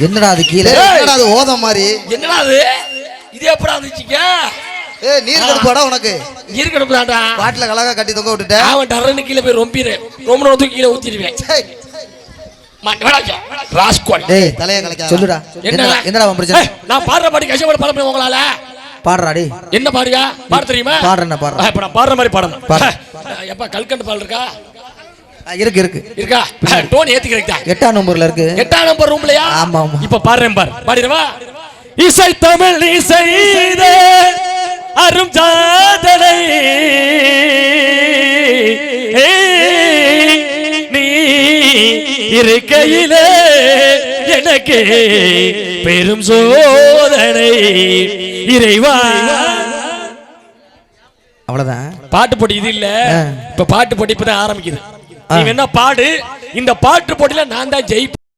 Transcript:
என்னடா அது கீழே என்னடா அது ஓத மாதிரி என்னடா அது இது எப்படா வந்துச்சுங்க ஏய் நீர் கடுப்பாடா உனக்கு நீர் கடுப்புதாடா பாட்டில கலகா கட்டி தொங்க விட்டுட்ட அவன் டர்ரன்னு கீழ போய் ரொம்பிரே ரொம்ப தூக்கி கீழ ஊத்திடுவேன் ராஸ்கோல் டேய் தலைய கலக்க சொல்லுடா என்னடா உன் பிரச்சனை நான் பாடுற பாட்டு கஷ்டப்பட பாட முடியும் உங்களால பாடுறா டேய் என்ன பாடுங்க பாட தெரியுமா பாடுறேன் இப்ப நான் பாடுற மாதிரி பாடணும் எப்ப கல்கண்டு பால் இருக்கா இருக்கா டோன் ஏத்திக்கிறீங்க 8ஆம் நம்பர்ல இருக்கு 8ஆம் நம்பர் ரூம்லயா ஆமா ஆமா இப்ப பாடுறேன் பாரு பாடிரவா இசை தமிழ் இசைதே அரும் ஜாதனை நீ இருக்கையிலே எனக்கு பெரும் சோதனை இறைவா அவ்வளவுதான் பாட்டு போட்டி இது இல்ல இப்ப பாட்டு போட்டி இப்பதான் ஆரம்பிக்குது நீ என்ன பாடு இந்த பாட்டு போட்டியில நான் தான் ஜெயிப்பேன்